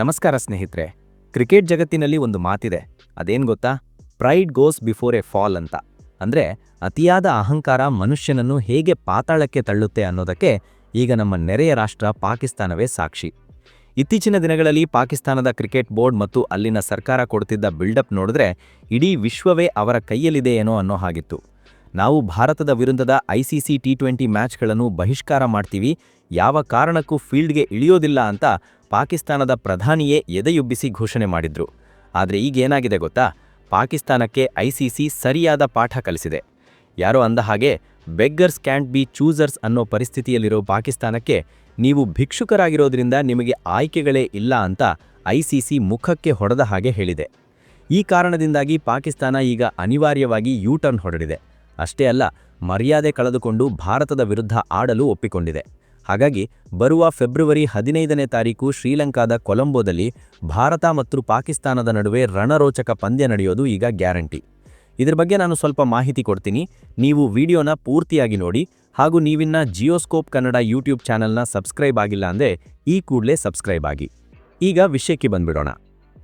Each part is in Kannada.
ನಮಸ್ಕಾರ ಸ್ನೇಹಿತರೆ. ಕ್ರಿಕೆಟ್ ಜಗತ್ತಿನಲ್ಲಿ ಒಂದು ಮಾತಿದೆ, ಅದೇನು ಗೊತ್ತಾ? Pride goes before A fall ಅಂತ. ಅಂದ್ರೆ ಅತಿಯಾದ ಅಹಂಕಾರ ಮನುಷ್ಯನನ್ನು ಹೇಗೆ ಪಾತಾಳಕ್ಕೆ ತಳ್ಳುತ್ತೆ ಅನ್ನೋದಕ್ಕೆ ಈಗ ನಮ್ಮ ನೆರೆಯ ರಾಷ್ಟ್ರ ಪಾಕಿಸ್ತಾನವೇ ಸಾಕ್ಷಿ. ಇತ್ತೀಚಿನ ದಿನಗಳಲ್ಲಿ ಪಾಕಿಸ್ತಾನದ ಕ್ರಿಕೆಟ್ ಬೋರ್ಡ್ ಮತ್ತು ಅಲ್ಲಿನ ಸರ್ಕಾರ ಕೊಡ್ತಿದ್ದ ಬಿಲ್ಡಪ್ ನೋಡಿದ್ರೆ ಇಡೀ ವಿಶ್ವವೇ ಅವರ ಕೈಯಲ್ಲಿದೆ ಏನೋ ಅನ್ನೋ ಹಾಗಿತ್ತು. ನಾವು ಭಾರತದ ವಿರುದ್ಧದ ICC T20 ಮ್ಯಾಚ್ಗಳನ್ನು ಬಹಿಷ್ಕಾರ ಮಾಡ್ತೀವಿ, ಯಾವ ಕಾರಣಕ್ಕೂ ಫೀಲ್ಡ್ಗೆ ಇಳಿಯೋದಿಲ್ಲ ಅಂತ ಪಾಕಿಸ್ತಾನದ ಪ್ರಧಾನಿಯೇ ಎದೆಯುಬ್ಬಿಸಿ ಘೋಷಣೆ ಮಾಡಿದ್ರು. ಆದರೆ ಈಗೇನಾಗಿದೆ ಗೊತ್ತಾ? ಪಾಕಿಸ್ತಾನಕ್ಕೆ ICC ಸರಿಯಾದ ಪಾಠ ಕಲಿಸಿದೆ. ಯಾರೋ ಅಂದ ಹಾಗೆ ಬೆಗ್ಗರ್ಸ್ ಕ್ಯಾಂಟ್ ಬಿ ಚೂಸರ್ಸ್ ಅನ್ನೋ ಪರಿಸ್ಥಿತಿಯಲ್ಲಿರೋ ಪಾಕಿಸ್ತಾನಕ್ಕೆ ನೀವು ಭಿಕ್ಷುಕರಾಗಿರೋದ್ರಿಂದ ನಿಮಗೆ ಆಯ್ಕೆಗಳೇ ಇಲ್ಲ ಅಂತ ICC ಮುಖಕ್ಕೆ ಹೊಡೆದ ಹಾಗೆ ಹೇಳಿದೆ. ಈ ಕಾರಣದಿಂದಾಗಿ ಪಾಕಿಸ್ತಾನ ಈಗ ಅನಿವಾರ್ಯವಾಗಿ ಯೂ-ಟರ್ನ್ ಹೊರಡಿದೆ. ಅಷ್ಟೇ ಅಲ್ಲ, ಮರ್ಯಾದೆ ಕಳೆದುಕೊಂಡು ಭಾರತದ ವಿರುದ್ಧ ಆಡಲು ಒಪ್ಪಿಕೊಂಡಿದೆ. ಹಾಗಾಗಿ ಬರುವ ಫೆಬ್ರವರಿ 15ನೇ ತಾರೀಕು ಶ್ರೀಲಂಕಾದ ಕೊಲಂಬೋದಲ್ಲಿ ಭಾರತ ಮತ್ತು ಪಾಕಿಸ್ತಾನದ ನಡುವೆ ರಣರೋಚಕ ಪಂದ್ಯ ನಡೆಯೋದು ಈಗ ಗ್ಯಾರಂಟಿ. ಇದರ ಬಗ್ಗೆ ನಾನು ಸ್ವಲ್ಪ ಮಾಹಿತಿ ಕೊಡ್ತೀನಿ, ನೀವು ವಿಡಿಯೋನ ಪೂರ್ತಿಯಾಗಿ ನೋಡಿ. ಹಾಗೂ ನೀವಿನ್ನ ಜಿಯೋಸ್ಕೋಪ್ ಕನ್ನಡ ಯೂಟ್ಯೂಬ್ ಚಾನೆಲ್ನ ಸಬ್ಸ್ಕ್ರೈಬ್ ಆಗಿಲ್ಲ ಅಂದರೆ ಈ ಕೂಡಲೇ ಸಬ್ಸ್ಕ್ರೈಬ್ ಆಗಿ. ಈಗ ವಿಷಯಕ್ಕೆ ಬಂದ್ಬಿಡೋಣ.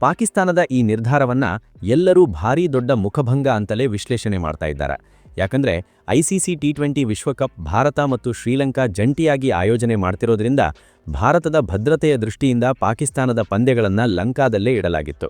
ಪಾಕಿಸ್ತಾನದ ಈ ನಿರ್ಧಾರವನ್ನ ಎಲ್ಲರೂ ಭಾರೀ ದೊಡ್ಡ ಮುಖಭಂಗ ಅಂತಲೇ ವಿಶ್ಲೇಷಣೆ ಮಾಡ್ತಾ ಇದ್ದಾರೆ. ಯಾಕಂದ್ರೆ ICC T20 ವಿಶ್ವಕಪ್ ಭಾರತ ಮತ್ತು ಶ್ರೀಲಂಕಾ ಜಂಟಿಯಾಗಿ ಆಯೋಜನೆ ಮಾಡ್ತಿರೋದ್ರಿಂದ ಭಾರತದ ಭದ್ರತೆಯ ದೃಷ್ಟಿಯಿಂದ ಪಾಕಿಸ್ತಾನದ ಪಂದ್ಯಗಳನ್ನು ಲಂಕಾದಲ್ಲೇ ಇಡಲಾಗಿತ್ತು.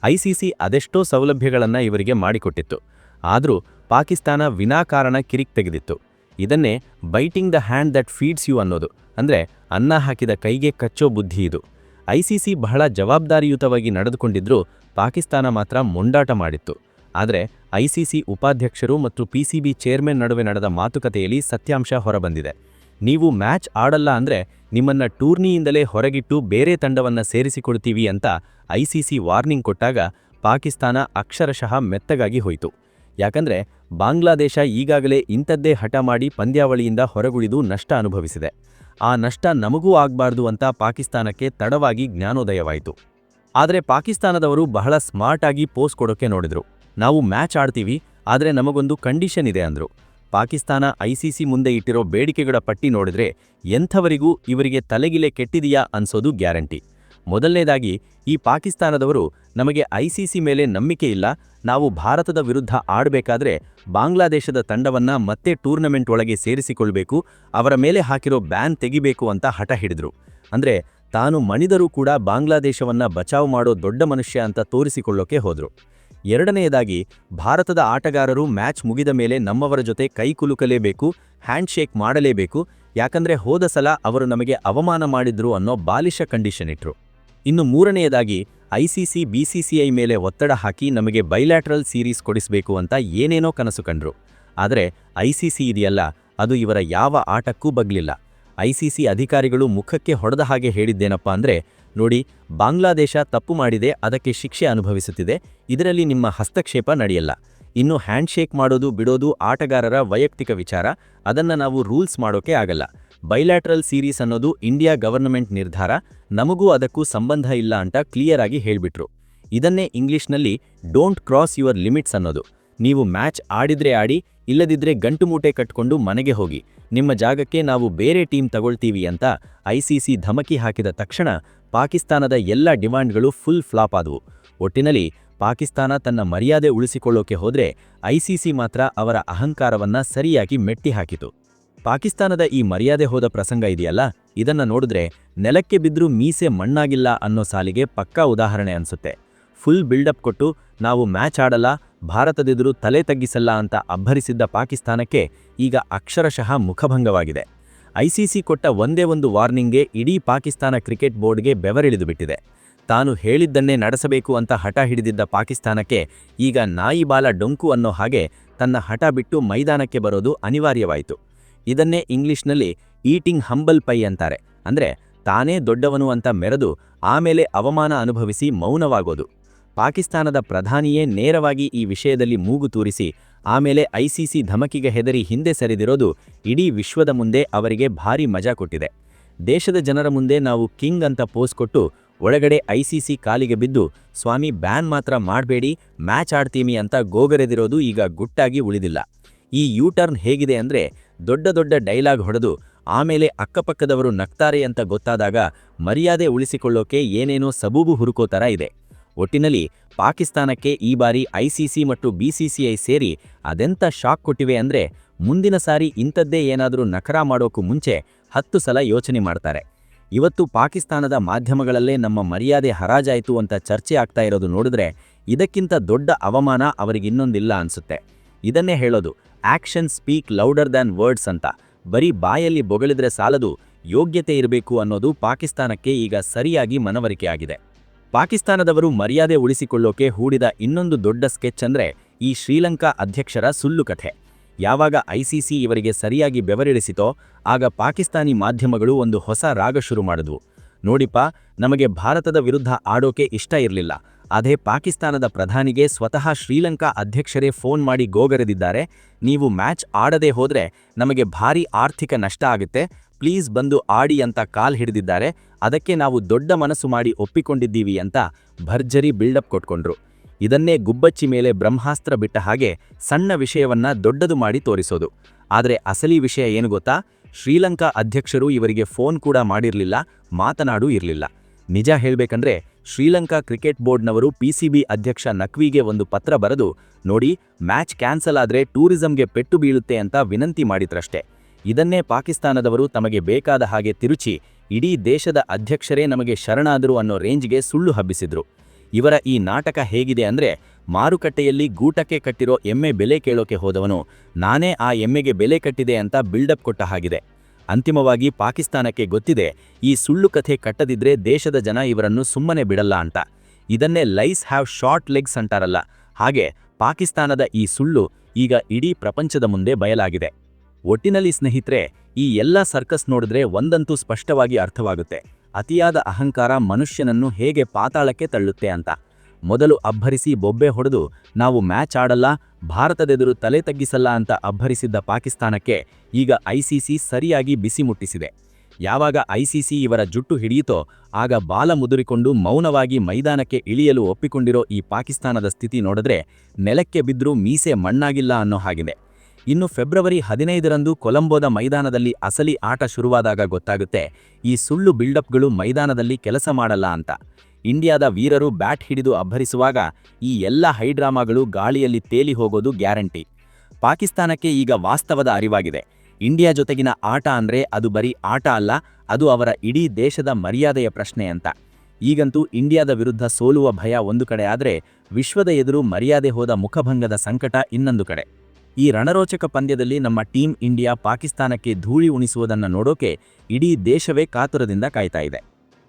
ICC ಅದೆಷ್ಟೋ ಸೌಲಭ್ಯಗಳನ್ನು ಇವರಿಗೆ ಮಾಡಿಕೊಟ್ಟಿತ್ತು. ಆದರೂ ಪಾಕಿಸ್ತಾನ ವಿನಾಕಾರಣ ಕಿರಿಕ್ ತೆಗೆದಿತ್ತು. ಇದನ್ನೇ biting the hand that feeds you ಅನ್ನೋದು, ಅಂದ್ರೆ ಅನ್ನ ಹಾಕಿದ ಕೈಗೆ ಕಚ್ಚೋ ಬುದ್ಧಿ ಇದು. ICC ಬಹಳ ಜವಾಬ್ದಾರಿಯುತವಾಗಿ ನಡೆದುಕೊಂಡಿದ್ರೂ ಪಾಕಿಸ್ತಾನ ಮಾತ್ರ ಮೊಂಡಾಟ ಮಾಡಿತ್ತು. ಆದರೆ ICC ಉಪಾಧ್ಯಕ್ಷರು ಮತ್ತು PCB ಚೇರ್ಮನ್ ನಡುವೆ ನಡೆದ ಮಾತುಕತೆಯಲ್ಲಿ ಸತ್ಯಾಂಶ ಹೊರಬಂದಿದೆ. ನೀವು ಮ್ಯಾಚ್ ಆಡಲ್ಲ ಅಂದ್ರೆ ನಿಮ್ಮನ್ನ ಟೂರ್ನಿಯಿಂದಲೇ ಹೊರಗಿಟ್ಟು ಬೇರೆ ತಂಡವನ್ನ ಸೇರಿಸಿಕೊಡ್ತೀವಿ ಅಂತ ICC ವಾರ್ನಿಂಗ್ ಕೊಟ್ಟಾಗ ಪಾಕಿಸ್ತಾನ ಅಕ್ಷರಶಃ ಮೆತ್ತಗಾಗಿ ಹೋಯಿತು. ಯಾಕಂದ್ರೆ ಬಾಂಗ್ಲಾದೇಶ ಈಗಾಗಲೇ ಇಂಥದ್ದೇ ಹಠ ಮಾಡಿ ಪಂದ್ಯಾವಳಿಯಿಂದ ಹೊರಗುಳಿದು ನಷ್ಟ ಅನುಭವಿಸಿದೆ. ಆ ನಷ್ಟ ನಮಗೂ ಆಗಬಾರ್ದು ಅಂತ ಪಾಕಿಸ್ತಾನಕ್ಕೆ ತಡವಾಗಿ ಜ್ಞಾನೋದಯವಾಯಿತು. ಆದರೆ ಪಾಕಿಸ್ತಾನದವರು ಬಹಳ ಸ್ಮಾರ್ಟ್ ಆಗಿ ಪೋಸ್ ಕೊಡೋಕೆ ನೋಡಿದ್ರು. ನಾವು ಮ್ಯಾಚ್ ಆಡ್ತೀವಿ, ಆದರೆ ನಮಗೊಂದು ಕಂಡೀಷನ್ ಇದೆ ಅಂದ್ರು. ಪಾಕಿಸ್ತಾನ ICC ಮುಂದೆ ಇಟ್ಟಿರೋ ಬೇಡಿಕೆಗಳ ಪಟ್ಟಿ ನೋಡಿದ್ರೆ ಎಂಥವರಿಗೂ ಇವರಿಗೆ ತಲೆಗಿಲೆ ಕೆಟ್ಟಿದೆಯಾ ಅನ್ಸೋದು ಗ್ಯಾರಂಟಿ. ಮೊದಲನೇದಾಗಿ, ಈ ಪಾಕಿಸ್ತಾನದವರು ನಮಗೆ ICC ಮೇಲೆ ನಂಬಿಕೆ ಇಲ್ಲ, ನಾವು ಭಾರತದ ವಿರುದ್ಧ ಆಡಬೇಕಾದ್ರೆ ಬಾಂಗ್ಲಾದೇಶದ ತಂಡವನ್ನ ಮತ್ತೆ ಟೂರ್ನಮೆಂಟ್ ಒಳಗೆ ಸೇರಿಸಿಕೊಳ್ಬೇಕು, ಅವರ ಮೇಲೆ ಹಾಕಿರೋ ಬ್ಯಾನ್ ತೆಗಿಬೇಕು ಅಂತ ಹಠ ಹಿಡಿದ್ರು. ಅಂದ್ರೆ ತಾನು ಮಣಿದರೂ ಕೂಡ ಬಾಂಗ್ಲಾದೇಶವನ್ನ ಬಚಾವ್ ಮಾಡೋ ದೊಡ್ಡ ಮನುಷ್ಯ ಅಂತ ತೋರಿಸಿಕೊಳ್ಳೋಕೆ ಹೋದ್ರು. ಎರಡನೆಯದಾಗಿ, ಭಾರತದ ಆಟಗಾರರು ಮ್ಯಾಚ್ ಮುಗಿದ ಮೇಲೆ ನಮ್ಮವರ ಜೊತೆ ಕೈ ಕುಲುಕಲೇಬೇಕು, ಹ್ಯಾಂಡ್ ಶೇಕ್ ಮಾಡಲೇಬೇಕು, ಯಾಕಂದ್ರೆ ಹೋದ ಸಲ ಅವರು ನಮಗೆ ಅವಮಾನ ಮಾಡಿದ್ರು ಅನ್ನೋ ಬಾಲಿಶ ಕಂಡೀಷನ್ ಇಟ್ರು. ಇನ್ನು ಮೂರನೆಯದಾಗಿ, ICC BCCI ಮೇಲೆ ಒತ್ತಡ ಹಾಕಿ ನಮಗೆ ಬೈಲ್ಯಾಟ್ರಲ್ ಸೀರೀಸ್ ಕೊಡಿಸಬೇಕು ಅಂತ ಏನೇನೋ ಕನಸು ಕಂಡ್ರು. ಆದರೆ ICC ಇದೆಯಲ್ಲ, ಅದು ಇವರ ಯಾವ ಆಟಕ್ಕೂ ಬಗ್ಲಿಲ್ಲ. ICC ಅಧಿಕಾರಿಗಳು ಮುಖಕ್ಕೆ ಹೊಡೆದ ಹಾಗೆ ಹೇಳಿದ್ದೇನಪ್ಪ ಅಂದ್ರೆ, ನೋಡಿ, ಬಾಂಗ್ಲಾದೇಶ ತಪ್ಪು ಮಾಡಿದೆ, ಅದಕ್ಕೆ ಶಿಕ್ಷೆ ಅನುಭವಿಸುತ್ತಿದೆ, ಇದರಲ್ಲಿ ನಿಮ್ಮ ಹಸ್ತಕ್ಷೇಪ ನಡೆಯಲ್ಲ. ಇನ್ನು ಹ್ಯಾಂಡ್ ಶೇಕ್ ಮಾಡೋದು ಬಿಡೋದು ಆಟಗಾರರ ವೈಯಕ್ತಿಕ ವಿಚಾರ, ಅದನ್ನ ನಾವು ರೂಲ್ಸ್ ಮಾಡೋಕೆ ಆಗಲ್ಲ. ಬೈಲ್ಯಾಟ್ರಲ್ ಸೀರೀಸ್ ಅನ್ನೋದು ಇಂಡಿಯಾ ಗವರ್ನಮೆಂಟ್ ನಿರ್ಧಾರ, ನಮಗೂ ಅದಕ್ಕೂ ಸಂಬಂಧ ಇಲ್ಲ ಅಂತ ಕ್ಲಿಯರ್ ಆಗಿ ಹೇಳ್ಬಿಟ್ರು. ಇದನ್ನೇ ಇಂಗ್ಲಿಷ್ನಲ್ಲಿ ಡೋಂಟ್ ಕ್ರಾಸ್ ಯುವರ್ ಲಿಮಿಟ್ಸ್ ಅನ್ನೋದು. ನೀವು ಮ್ಯಾಚ್ ಆಡಿದ್ರೆ ಆಡಿ, ಇಲ್ಲದಿದ್ರೆ ಗಂಟು ಮೂಟೆ ಕಟ್ಕೊಂಡು ಮನೆಗೆ ಹೋಗಿ, ನಿಮ್ಮ ಜಾಗಕ್ಕೆ ನಾವು ಬೇರೆ ಟೀಮ್ ತಗೊಳ್ತೀವಿ ಅಂತ ICC ಧಮಕಿ ಹಾಕಿದ ತಕ್ಷಣ ಪಾಕಿಸ್ತಾನದ ಎಲ್ಲ ಡಿಮಾಂಡ್ಗಳು ಫುಲ್ ಫ್ಲಾಪ್ ಆದವು. ಒಟ್ಟಿನಲ್ಲಿ ಪಾಕಿಸ್ತಾನ ತನ್ನ ಮರ್ಯಾದೆ ಉಳಿಸಿಕೊಳ್ಳೋಕೆ ಹೋದ್ರೆ ICC ಮಾತ್ರ ಅವರ ಅಹಂಕಾರವನ್ನ ಸರಿಯಾಗಿ ಮೆಟ್ಟಿ ಹಾಕಿತು. ಪಾಕಿಸ್ತಾನದ ಈ ಮರ್ಯಾದೆ ಹೋದ ಪ್ರಸಂಗ ಇದೆಯಲ್ಲ, ಇದನ್ನ ನೋಡಿದ್ರೆ ನೆಲಕ್ಕೆ ಬಿದ್ರೂ ಮೀಸೆ ಮಣ್ಣಾಗಿಲ್ಲ ಅನ್ನೋ ಸಾಲಿಗೆ ಪಕ್ಕಾ ಉದಾಹರಣೆ ಅನ್ಸುತ್ತೆ. ಫುಲ್ ಬಿಲ್ಡಪ್ ಕೊಟ್ಟು ನಾವು ಮ್ಯಾಚ್ ಆಡಲ್ಲ, ಭಾರತದೆದುರು ತಲೆ ತಗ್ಗಿಸಲ್ಲ ಅಂತ ಅಬ್ಬರಿಸಿದ್ದ ಪಾಕಿಸ್ತಾನಕ್ಕೆ ಈಗ ಅಕ್ಷರಶಃ ಮುಖಭಂಗವಾಗಿದೆ. ICC ಕೊಟ್ಟ ಒಂದೇ ಒಂದು ವಾರ್ನಿಂಗ್ಗೆ ಇಡೀ ಪಾಕಿಸ್ತಾನ ಕ್ರಿಕೆಟ್ ಬೋರ್ಡ್ಗೆ ಬೆವರಿಳಿದು ಬಿಟ್ಟಿದೆ. ತಾನು ಹೇಳಿದ್ದನ್ನೇ ನಡೆಸಬೇಕು ಅಂತ ಹಠ ಹಿಡಿದಿದ್ದ ಪಾಕಿಸ್ತಾನಕ್ಕೆ ಈಗ ನಾಯಿ ಬಾಲ ಡೊಂಕು ಅನ್ನೋ ಹಾಗೆ ತನ್ನ ಹಠ ಬಿಟ್ಟು ಮೈದಾನಕ್ಕೆ ಬರೋದು ಅನಿವಾರ್ಯವಾಯಿತು. ಇದನ್ನೇ ಇಂಗ್ಲಿಷ್ನಲ್ಲಿ ಈಟಿಂಗ್ ಹಂಬಲ್ ಪೈ ಅಂತಾರೆ. ಅಂದ್ರೆ ತಾನೇ ದೊಡ್ಡವನು ಅಂತ ಮೆರೆದು ಆಮೇಲೆ ಅವಮಾನ ಅನುಭವಿಸಿ ಮೌನವಾಗೋದು. ಪಾಕಿಸ್ತಾನದ ಪ್ರಧಾನಿಯೇ ನೇರವಾಗಿ ಈ ವಿಷಯದಲ್ಲಿ ಮೂಗು ತೂರಿಸಿ ಆಮೇಲೆ ICC ಧಮಕಿಗೆ ಹೆದರಿ ಹಿಂದೆ ಸರಿದಿರೋದು ಇಡೀ ವಿಶ್ವದ ಮುಂದೆ ಅವರಿಗೆ ಭಾರಿ ಮಜಾ ಕೊಟ್ಟಿದೆ. ದೇಶದ ಜನರ ಮುಂದೆ ನಾವು ಕಿಂಗ್ ಅಂತ ಪೋಸ್ ಕೊಟ್ಟು ಒಳಗಡೆ ICC ಕಾಲಿಗೆ ಬಿದ್ದು ಸ್ವಾಮಿ ಬ್ಯಾನ್ ಮಾತ್ರ ಮಾಡಬೇಡಿ, ಮ್ಯಾಚ್ ಆಡ್ತೀವಿ ಅಂತ ಗೋಗರೆದಿರೋದು ಈಗ ಗುಟ್ಟಾಗಿ ಉಳಿದಿಲ್ಲ. ಈ ಯೂ-ಟರ್ನ್ ಹೇಗಿದೆ ಅಂದ್ರೆ, ದೊಡ್ಡ ದೊಡ್ಡ ಡೈಲಾಗ್ ಹೊಡೆದು ಆಮೇಲೆ ಅಕ್ಕಪಕ್ಕದವರು ನಗ್ತಾರೆ ಅಂತ ಗೊತ್ತಾದಾಗ ಮರ್ಯಾದೆ ಉಳಿಸಿಕೊಳ್ಳೋಕೆ ಏನೇನೋ ಸಬೂಬು ಹುರುಕೋ ಥರ ಇದೆ. ಒಟ್ಟಿನಲ್ಲಿ ಪಾಕಿಸ್ತಾನಕ್ಕೆ ಈ ಬಾರಿ ಐಸಿಸಿ ಮತ್ತು ಬಿಸಿಸಿಐ ಸೇರಿ ಅದೆಂಥ ಶಾಕ್ ಕೊಟ್ಟಿವೆ ಅಂದ್ರೆ ಮುಂದಿನ ಸಾರಿ ಇಂಥದ್ದೇ ಏನಾದರೂ ನಖರ ಮಾಡೋಕ್ಕೂ ಮುಂಚೆ 10 ಸಲ ಯೋಚನೆ ಮಾಡ್ತಾರೆ. ಇವತ್ತು ಪಾಕಿಸ್ತಾನದ ಮಾಧ್ಯಮಗಳಲ್ಲೇ ನಮ್ಮ ಮರ್ಯಾದೆ ಹರಾಜಾಯಿತು ಅಂತ ಚರ್ಚೆ ಆಗ್ತಾ ಇರೋದು ನೋಡಿದ್ರೆ ಇದಕ್ಕಿಂತ ದೊಡ್ಡ ಅವಮಾನ ಅವರಿಗಿನ್ನೊಂದಿಲ್ಲ ಅನ್ಸುತ್ತೆ. ಇದನ್ನೇ ಹೇಳೋದು action speak louder than words ಅಂತ. ಬರೀ ಬಾಯಲ್ಲಿ ಬೊಗಳಿದ್ರೆ ಸಾಲದು, ಯೋಗ್ಯತೆ ಇರಬೇಕು ಅನ್ನೋದು ಪಾಕಿಸ್ತಾನಕ್ಕೆ ಈಗ ಸರಿಯಾಗಿ ಮನವರಿಕೆ ಆಗಿದೆ. ಪಾಕಿಸ್ತಾನದವರು ಮರ್ಯಾದೆ ಉಳಿಸಿಕೊಳ್ಳೋಕೆ ಹೂಡಿದ ಇನ್ನೊಂದು ದೊಡ್ಡ ಸ್ಕೆಚ್ ಅಂದ್ರೆ ಈ ಶ್ರೀಲಂಕಾ ಅಧ್ಯಕ್ಷರ ಸುಳ್ಳು ಕಥೆ. ಯಾವಾಗ ಐಸಿಸಿ ಇವರಿಗೆ ಸರಿಯಾಗಿ ಬೆವರಿಳಿಸಿತೋ ಆಗ ಪಾಕಿಸ್ತಾನಿ ಮಾಧ್ಯಮಗಳು ಒಂದು ಹೊಸ ರಾಗ ಶುರು ಮಾಡಿದ್ವು. ನೋಡಿಪ್ಪ, ನಮಗೆ ಭಾರತದ ವಿರುದ್ಧ ಆಡೋಕೆ ಇಷ್ಟ ಇರಲಿಲ್ಲ, ಅದೇ ಪಾಕಿಸ್ತಾನದ ಪ್ರಧಾನಿಗೆ ಸ್ವತಃ ಶ್ರೀಲಂಕಾ ಅಧ್ಯಕ್ಷರೇ ಫೋನ್ ಮಾಡಿ ಗೋಗರೆದಿದ್ದಾರೆ, ನೀವು ಮ್ಯಾಚ್ ಆಡದೆ ಹೋದ್ರೆ ನಮಗೆ ಭಾರೀ ಆರ್ಥಿಕ ನಷ್ಟ ಆಗುತ್ತೆ, ಪ್ಲೀಸ್ ಬಂದು ಆಡಿ ಅಂತ ಕಾಲ್ ಹಿಡಿದಿದ್ದಾರೆ, ಅದಕ್ಕೆ ನಾವು ದೊಡ್ಡ ಮನಸ್ಸು ಮಾಡಿ ಒಪ್ಪಿಕೊಂಡಿದ್ದೀವಿ ಅಂತ ಭರ್ಜರಿ ಬಿಲ್ಡಪ್ ಕೊಟ್ಕೊಂಡ್ರು. ಇದನ್ನೇ ಗುಬ್ಬಚ್ಚಿ ಮೇಲೆ ಬ್ರಹ್ಮಾಸ್ತ್ರ ಬಿಟ್ಟ ಹಾಗೆ ಸಣ್ಣ ವಿಷಯವನ್ನ ದೊಡ್ಡದು ಮಾಡಿ ತೋರಿಸೋದು. ಆದರೆ ಅಸಲಿ ವಿಷಯ ಏನು ಗೊತ್ತಾ? ಶ್ರೀಲಂಕಾ ಅಧ್ಯಕ್ಷರು ಇವರಿಗೆ ಫೋನ್ ಕೂಡ ಮಾಡಿರಲಿಲ್ಲ, ಮಾತನಾಡೂ ಇರಲಿಲ್ಲ. ನಿಜ ಹೇಳಬೇಕಂದ್ರೆ ಶ್ರೀಲಂಕಾ ಕ್ರಿಕೆಟ್ ಬೋರ್ಡ್ನವರು ಪಿಸಿಬಿ ಅಧ್ಯಕ್ಷ ನಖ್ವಿಗೆ ಒಂದು ಪತ್ರ ಬರೆದು, ನೋಡಿ ಮ್ಯಾಚ್ ಕ್ಯಾನ್ಸಲ್ ಆದ್ರೆ ಟೂರಿಸಂಗೆ ಪೆಟ್ಟು ಬೀಳುತ್ತೆ ಅಂತ ವಿನಂತಿ ಮಾಡಿದ್ರಷ್ಟೇ. ಇದನ್ನೇ ಪಾಕಿಸ್ತಾನದವರು ತಮಗೆ ಬೇಕಾದ ಹಾಗೆ ತಿರುಚಿ ಇಡೀ ದೇಶದ ಅಧ್ಯಕ್ಷರೇ ನಮಗೆ ಶರಣಾದರು ಅನ್ನೋ ರೇಂಜ್ಗೆ ಸುಳ್ಳು ಹಬ್ಬಿಸಿದ್ರು. ಇವರ ಈ ನಾಟಕ ಹೇಗಿದೆ ಅಂದ್ರೆ ಮಾರುಕಟ್ಟೆಯಲ್ಲಿ ಗೂಟಕ್ಕೆ ಕಟ್ಟಿರೋ ಎಮ್ಮೆ ಬೆಲೆ ಕೇಳೋಕೆ ಹೋದವನು ನಾನೇ ಆ ಎಮ್ಮೆಗೆ ಬೆಲೆ ಕಟ್ಟಿದೆ ಅಂತ ಬಿಲ್ಡಪ್ ಕೊಟ್ಟ ಹಾಗಿದೆ. ಅಂತಿಮವಾಗಿ ಪಾಕಿಸ್ತಾನಕ್ಕೆ ಗೊತ್ತಿದೆ ಈ ಸುಳ್ಳು ಕಥೆ ಕಟ್ಟದಿದ್ರೆ ದೇಶದ ಜನ ಇವರನ್ನು ಸುಮ್ಮನೆ ಬಿಡಲ್ಲ ಅಂತ. ಇದನ್ನೇ ಲೈಸ್ ಹ್ಯಾವ್ ಶಾರ್ಟ್ ಲೆಗ್ಸ್ ಅಂತಾರಲ್ಲ, ಹಾಗೆ ಪಾಕಿಸ್ತಾನದ ಈ ಸುಳ್ಳು ಈಗ ಇಡೀ ಪ್ರಪಂಚದ ಮುಂದೆ ಬಯಲಾಗಿದೆ. ಒಟ್ಟಿನಲ್ಲಿ ಸ್ನೇಹಿತರೆ, ಈ ಎಲ್ಲ ಸರ್ಕಸ್ ನೋಡಿದ್ರೆ ಒಂದಂತೂ ಸ್ಪಷ್ಟವಾಗಿ ಅರ್ಥವಾಗುತ್ತೆ, ಅತಿಯಾದ ಅಹಂಕಾರ ಮನುಷ್ಯನನ್ನು ಹೇಗೆ ಪಾತಾಳಕ್ಕೆ ತಳ್ಳುತ್ತೆ ಅಂತ. ಮೊದಲು ಅಬ್ಬರಿಸಿ ಬೊಬ್ಬೆ ಹೊಡೆದು ನಾವು ಮ್ಯಾಚ್ ಆಡಲ್ಲ, ಭಾರತದೆದುರು ತಲೆ ತಗ್ಗಿಸಲ್ಲ ಅಂತ ಅಬ್ಬರಿಸಿದ್ದ ಪಾಕಿಸ್ತಾನಕ್ಕೆ ಈಗ ಐಸಿಸಿ ಸರಿಯಾಗಿ ಬಿಸಿ ಮುಟ್ಟಿಸಿದೆ. ಯಾವಾಗ ಐಸಿಸಿ ಇವರ ಜುಟ್ಟು ಹಿಡಿಯಿತೋ ಆಗ ಬಾಲ ಮುದುರಿಕೊಂಡು ಮೌನವಾಗಿ ಮೈದಾನಕ್ಕೆ ಇಳಿಯಲು ಒಪ್ಪಿಕೊಂಡಿರೋ ಈ ಪಾಕಿಸ್ತಾನದ ಸ್ಥಿತಿ ನೋಡಿದ್ರೆ ನೆಲಕ್ಕೆ ಬಿದ್ದರೂ ಮೀಸೆ ಮಣ್ಣಾಗಿಲ್ಲ ಅನ್ನೋ ಹಾಗಿದೆ. ಇನ್ನು ಫೆಬ್ರವರಿ 15ರಂದು ಕೊಲಂಬೋದ ಮೈದಾನದಲ್ಲಿ ಅಸಲಿ ಆಟ ಶುರುವಾದಾಗ ಗೊತ್ತಾಗುತ್ತೆ ಈ ಸುಳ್ಳು ಬಿಲ್ಡಪ್ಗಳು ಮೈದಾನದಲ್ಲಿ ಕೆಲಸ ಮಾಡಲ್ಲ ಅಂತ. ಇಂಡಿಯಾದ ವೀರರು ಬ್ಯಾಟ್ ಹಿಡಿದು ಅಬ್ಬರಿಸುವಾಗ ಈ ಎಲ್ಲ ಹೈಡ್ರಾಮಾಗಳು ಗಾಳಿಯಲ್ಲಿ ತೇಲಿ ಹೋಗೋದು ಗ್ಯಾರಂಟಿ. ಪಾಕಿಸ್ತಾನಕ್ಕೆ ಈಗ ವಾಸ್ತವದ ಅರಿವಾಗಿದೆ. ಇಂಡಿಯಾ ಜೊತೆಗಿನ ಆಟ ಅಂದ್ರೆ ಅದು ಬರೀ ಆಟ ಅಲ್ಲ, ಅದು ಅವರ ಇಡೀ ದೇಶದ ಮರ್ಯಾದೆಯ ಪ್ರಶ್ನೆ ಅಂತ. ಈಗಂತೂ ಇಂಡಿಯಾದ ವಿರುದ್ಧ ಸೋಲುವ ಭಯ ಒಂದು ಕಡೆ ಆದರೆ ವಿಶ್ವದ ಎದುರು ಮರ್ಯಾದೆ ಹೋದ ಮುಖಭಂಗದ ಸಂಕಟ ಇನ್ನೊಂದು ಕಡೆ. ಈ ರಣರೋಚಕ ಪಂದ್ಯದಲ್ಲಿ ನಮ್ಮ ಟೀಮ್ ಇಂಡಿಯಾ ಪಾಕಿಸ್ತಾನಕ್ಕೆ ಧೂಳಿ ಉಣಿಸುವುದನ್ನು ನೋಡೋಕೆ ಇಡೀ ದೇಶವೇ ಕಾತುರದಿಂದ ಕಾಯ್ತಾ ಇದೆ.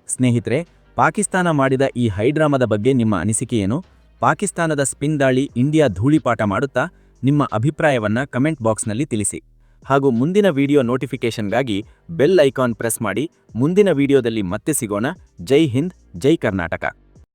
ಸ್ನೇಹಿತರೆ, ಪಾಕಿಸ್ತಾನ ಮಾಡಿದ ಈ ಹೈಡ್ರಾಮದ ಬಗ್ಗೆ ನಿಮ್ಮ ಅನಿಸಿಕೆ ಏನು? ಪಾಕಿಸ್ತಾನದ ಸ್ಪಿನ್ ದಾಳಿ ಇಂಡಿಯಾ ಧೂಳಿಪಾಠ ಮಾಡುತ್ತಾ? ನಿಮ್ಮ ಅಭಿಪ್ರಾಯವನ್ನ ಕಮೆಂಟ್ ಬಾಕ್ಸ್ನಲ್ಲಿ ತಿಳಿಸಿ. ಹಾಗೂ ಮುಂದಿನ ವಿಡಿಯೋ ನೋಟಿಫಿಕೇಷನ್ಗಾಗಿ ಬೆಲ್ ಐಕಾನ್ ಪ್ರೆಸ್ ಮಾಡಿ. ಮುಂದಿನ ವಿಡಿಯೋದಲ್ಲಿ ಮತ್ತೆ ಸಿಗೋಣ. ಜೈ ಹಿಂದ್, ಜೈ ಕರ್ನಾಟಕ.